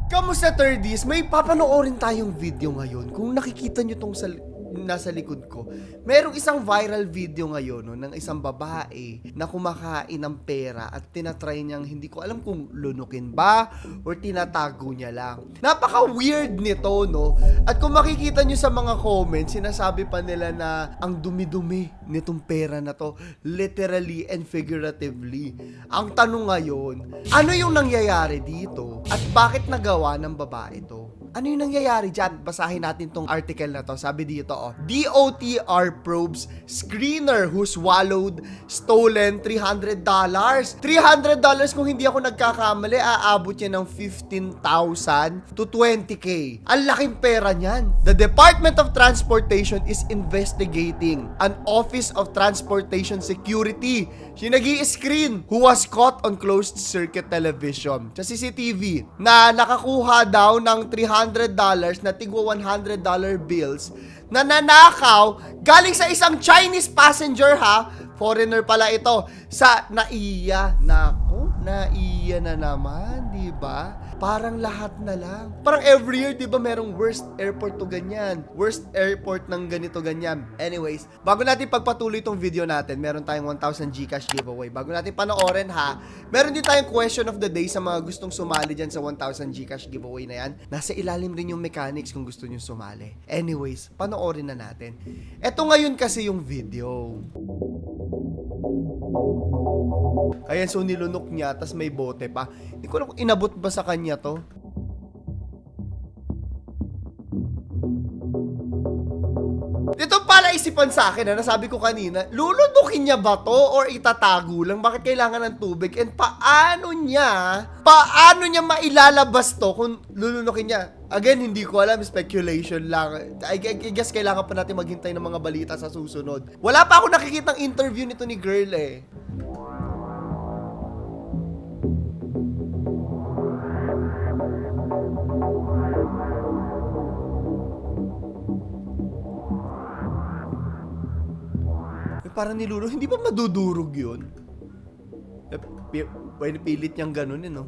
Kamusta 30s? May papanoorin tayong video ngayon. Kung nakikita nyo tong nasa likod ko, merong isang viral video ngayon no, ng isang babae na kumakain ng pera at tinatry niyang, hindi ko alam kung lunukin ba or tinatago niya lang. Napaka-weird nito, no? At kung makikita nyo sa mga comments, sinasabi pa nila na ang dumi-dumi nitong pera na to, literally and figuratively. Ang tanong ngayon, ano yung nangyayari dito at bakit nagawa ng babae to? Ano yung nangyayari dyan? Basahin natin tong article na to. Sabi dito, DOTR probes screener who swallowed stolen $300. $300 kung hindi ako nagkakamali, aabot yan ng 15,000 to 20K. Ang laking pera niyan. The Department of Transportation is investigating an Office of Transportation Security. Siya nag-i-screen who was caught on closed circuit television sa CCTV na nakakuha daw ng $300 na tigwa $100 bills na nanakaw galing sa isang Chinese passenger, ha? Foreigner pala ito. Sa naiya. Nako, naiya na naman, di ba? Parang lahat na lang. Parang every year, di ba, merong worst airport to ganyan. Worst airport ng ganito ganyan. Anyways, bago natin pagpatuloy itong video natin, meron tayong 1,000 Gcash giveaway. Bago natin panoorin, ha, meron din tayong question of the day sa mga gustong sumali dyan sa 1,000 Gcash giveaway na yan. Nasa ilalim rin yung mechanics kung gusto nyo sumali. Anyways, panoorin na natin. Eto ngayon kasi yung video. Ayan, so nilunok niya, tas may bote pa. Hindi ko alam kung inabot ba sa kanya to. Ito pala isipan sa akin, nasabi ko kanina, lulunukin niya ba to or itatago lang? Bakit kailangan ng tubig? And paano niya mailalabas to kung lulunukin niya? Again, hindi ko alam, speculation lang. I guess kailangan pa natin maghintay ng mga balita sa susunod. Wala pa ako nakikitang interview nito ni girl eh. Parang nilulog, hindi ba madudurog yun? Pilit niyang ganun no?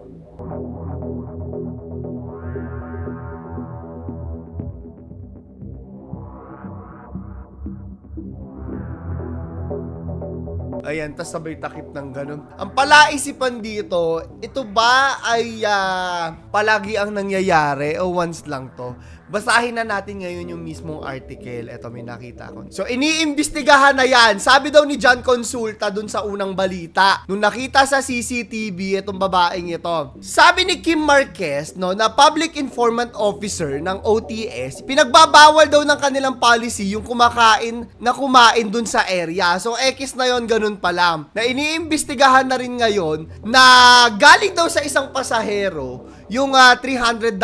Ayan, tas sabay takip ng ganun. Ang palaisipan dito, ito ba ay palagi ang nangyayari o once lang to? Basahin na natin ngayon yung mismong article. Ito, may nakita ko. So, iniimbestigahan na yan. Sabi daw ni John Consulta dun sa unang balita. Nung nakita sa CCTV, itong babaeng ito. Sabi ni Kim Marquez, no, na public informant officer ng OTS, pinagbabawal daw ng kanilang policy yung kumain dun sa area. So, X na yon, ganun pa lang. Na iniimbestigahan na rin ngayon na galing daw sa isang pasahero yung $300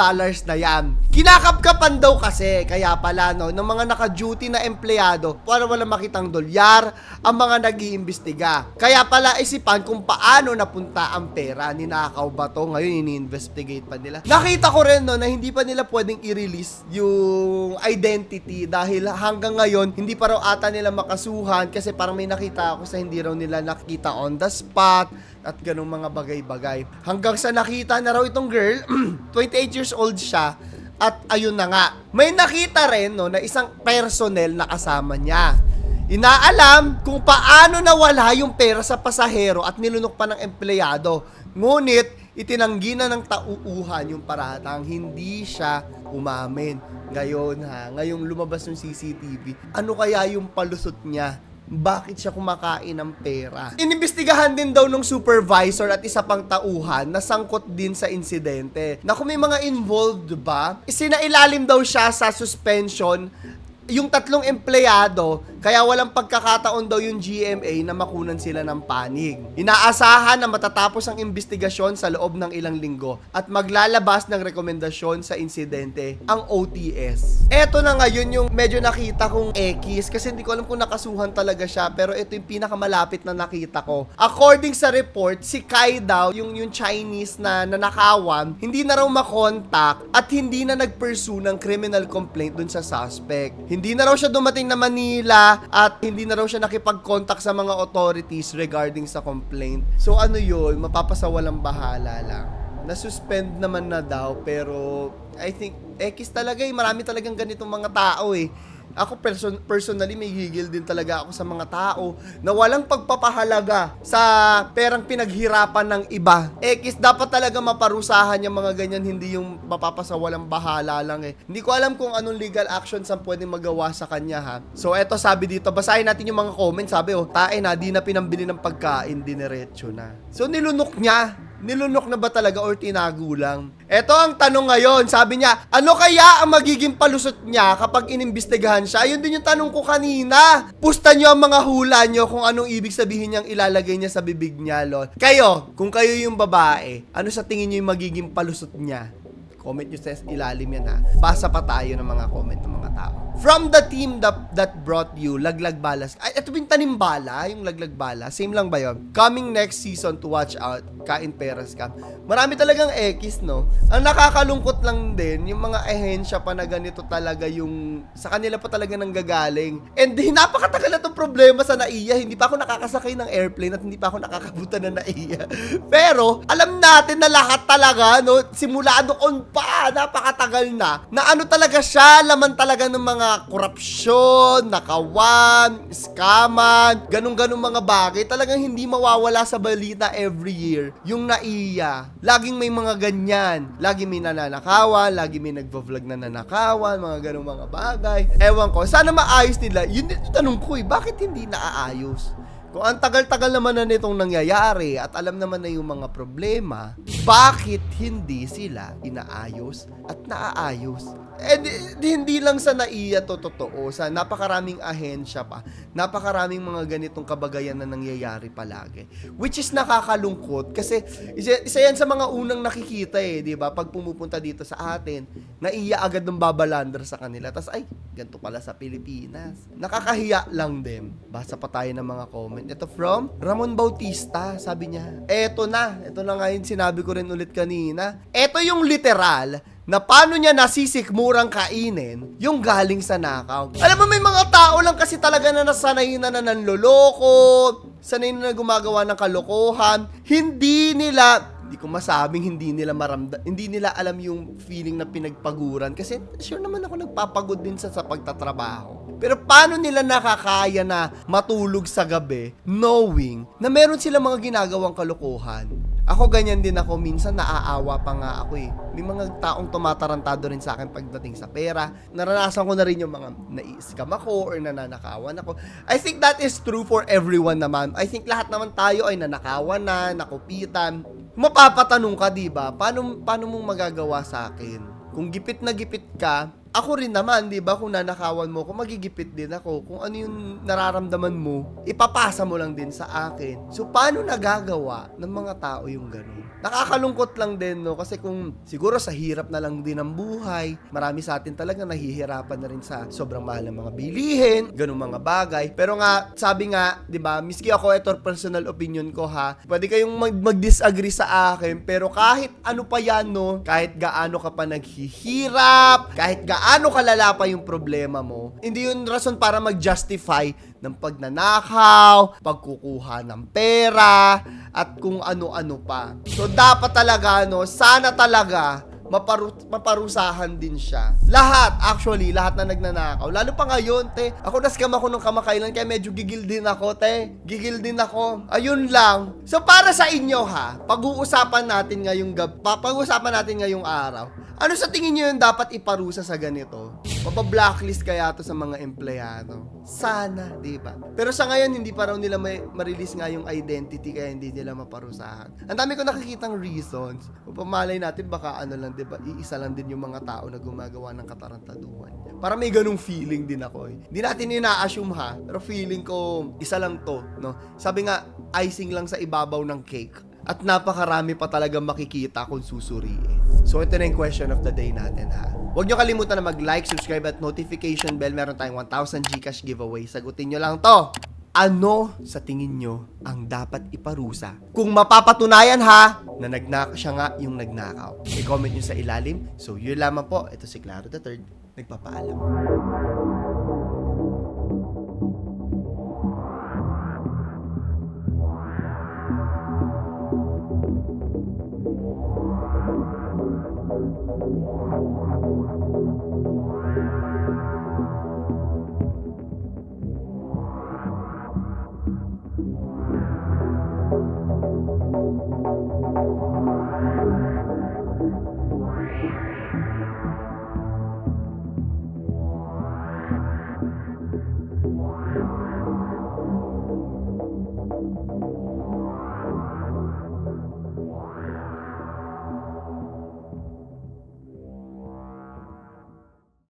na yan. Kinakapkapan daw kasi, kaya pala, no, ng mga naka-duty na empleyado para wala makitang dolyar ang mga nag-iimbestiga. Kaya pala isipan kung paano napunta ang pera. Ninakaw ba to? Ngayon, ini-investigate pa nila. Nakita ko rin, no, na hindi pa nila pwedeng i-release yung identity dahil hanggang ngayon, hindi pa raw ata nila makasuhan kasi parang may nakita ako sa hindi raw nila nakita on the spot at ganung mga bagay-bagay. Hanggang sa nakita na raw itong girl, 28 years old siya, at ayun na nga. May nakita rin, no, na isang personnel na kasama niya. Inaalam kung paano nawala yung pera sa pasahero at nilunok pa ng empleyado. Ngunit, itinanggi na ng tauuhan yung paratang, hindi siya umamin. Ngayon ngayong lumabas yung CCTV, ano kaya yung palusot niya? Bakit siya kumakain ng pera? Inimbestigahan din daw ng supervisor at isa pang tauhan na sangkot din sa insidente. Na kung may mga involved ba, isinailalim daw siya sa suspension yung 3 empleyado, kaya walang pagkakataon daw yung GMA na makunan sila ng panig. Inaasahan na matatapos ang investigasyon sa loob ng ilang linggo at maglalabas ng rekomendasyon sa insidente ang OTS. Eto na ngayon yung medyo nakita kong X kasi hindi ko alam kung nakasuhan talaga siya, pero ito yung pinakamalapit na nakita ko. According sa report, si Kai daw, yung Chinese na nanakawan, hindi na raw makontak at hindi na nag-pursue ng criminal complaint dun sa suspect. Hindi na raw siya dumating na Manila at hindi na raw siya nakipag-contact sa mga authorities regarding sa complaint. So ano yun, mapapasawalang bahala lang. na-suspend naman na daw, pero I think, talaga marami talagang ganitong mga tao Ako personally may gigil din talaga ako sa mga tao na walang pagpapahalaga sa perang pinaghirapan ng iba. Dapat talaga maparusahan yung mga ganyan, hindi yung mapapasawalang bahala lang Hindi ko alam kung anong legal actions ang pwedeng magawa sa kanya ha. So eto sabi dito, basahin natin yung mga comments. Sabi tae na, di na pinambili ng pagkain, diniretso na. So nilunok niya. Nilunok na ba talaga or tinago lang? Ito ang tanong ngayon. Sabi niya, ano kaya ang magiging palusot niya kapag inimbestigahan siya? Ayun din yung tanong ko kanina. Pusta niyo ang mga hula niyo kung anong ibig sabihin niyang ilalagay niya sa bibig niya, lol. Kayo, kung kayo yung babae, ano sa tingin niyo yung magiging palusot niya? Comment nyo sa ilalim yan ha. Basa pa tayo ng mga comment ng mga tao. From the team that brought you, Laglag Balas. Ay, ito yung Tanimbala, yung Laglag Bala. Same lang ba yun? Coming next season to watch out, Kain Peras Camp. Marami talagang no? Ang nakakalungkot lang din, yung mga ehensya pa na ganito talaga yung, sa kanila pa talaga nanggagaling. And napakatagal na itong problema sa NAIA. Hindi pa ako nakakasakay ng airplane at hindi pa ako nakakabutan ng NAIA. Pero, alam natin na lahat talaga, no? Simula noon pa, napakatagal na ano talaga siya, laman talaga ng mga korupsyon, nakawan, skaman, ganun-ganun mga bagay, talagang hindi mawawala sa balita every year. Yung NAIA, laging may mga ganyan, lagi may nananakawan, lagi may nagvo-vlog na nanakawan, mga ganung mga bagay. Ewan ko, sana maayos nila. Yun dito tanong ko bakit hindi naaayos? Kung ang tagal-tagal naman na nitong nangyayari at alam naman na yung mga problema, bakit hindi sila inaayos at naaayos? Hindi lang sa NAIA to totoo, sa napakaraming ahensya pa, napakaraming mga ganitong kabagayan na nangyayari palagi. Which is nakakalungkot kasi isa yan sa mga unang nakikita di ba? Pag pumupunta dito sa atin, NAIA agad ng babalandra sa kanila. Tas ganito pala sa Pilipinas. Nakakahiya lang din. Basa pa tayo ng mga comment. Ito from Ramon Bautista, sabi niya. Ito na nga yung sinabi ko rin ulit kanina. Ito yung literal na paano niya nasisikmurang kainin yung galing sa nakaw. Alam mo, may mga tao lang kasi talaga na nasanay na nanloloko, sanay na gumagawa ng kalokohan. Hindi ko masabing hindi nila alam yung feeling na pinagpaguran kasi sure naman ako nagpapagod din sa pagtatrabaho. Pero paano nila nakakaya na matulog sa gabi knowing na meron sila mga ginagawang kalokohan? Ako ganyan din ako, minsan naaawa pa nga ako May mga taong tumatarantado rin sa akin pagdating sa pera. Naranasan ko na rin yung mga nai-scam ako or nananakawan ako. I think that is true for everyone naman. I think lahat naman tayo ay nanakawan na, nakupitan. Mapapatanong ka, diba? Paano mong magagawa sa akin? Kung gipit na gipit ka, ako rin naman, di ba, kung nanakawan mo, kung magigipit din ako, kung ano yung nararamdaman mo, ipapasa mo lang din sa akin. So, paano nagagawa ng mga tao yung ganun? Nakakalungkot lang din, no? Kasi kung siguro sa hirap na lang din ang buhay, marami sa atin talaga nahihirapan na rin sa sobrang mahal ng mga bilihin, ganung mga bagay. Pero nga, sabi nga, di ba, miski ako, ito personal opinion ko ha, pwede kayong mag-disagree sa akin, pero kahit ano pa yan, no? Kahit gaano ka pa naghihirap, kahit gaano kalala pa yung problema mo, hindi yun rason para mag-justify ng pagnanakaw, pagkukuha ng pera, at kung ano-ano pa. So, dapat talaga, no, sana talaga, maparusahan din siya. Lahat na nagnanakaw. Lalo pa ngayon, te. Ako na-scam ako nung kamakailan, kaya medyo gigil din ako, te. Gigil din ako. Ayun lang. So, para sa inyo, ha, pag-uusapan natin ngayong araw. Ano sa tingin nyo yung dapat iparusa sa ganito? Mapablacklist kaya to sa mga empleyado? Sana, di ba? Pero sa ngayon, hindi pa raw nila ma-release nga yung identity kaya hindi nila maparusahan. Ang dami ko nakikitang reasons. Pamalay natin, baka di ba? Iisa lang din yung mga tao na gumagawa ng katarantaduhan. Para may ganung feeling din ako Hindi natin ina-assume ha, pero feeling ko, isa lang to, no? Sabi nga, icing lang sa ibabaw ng cake. At napakarami pa talaga makikita kung susuriin. So, ito na yung question of the day natin, ha. Huwag nyo kalimutan na mag-like, subscribe, at notification bell. Meron tayong 1,000 Gcash giveaway. Sagutin nyo lang to. Ano sa tingin nyo ang dapat iparusa? Kung mapapatunayan, ha, na siya nga yung nagnakaw. I-comment nyo sa ilalim. So, yun lamang po. Ito si Claro III. Nagpapaalam.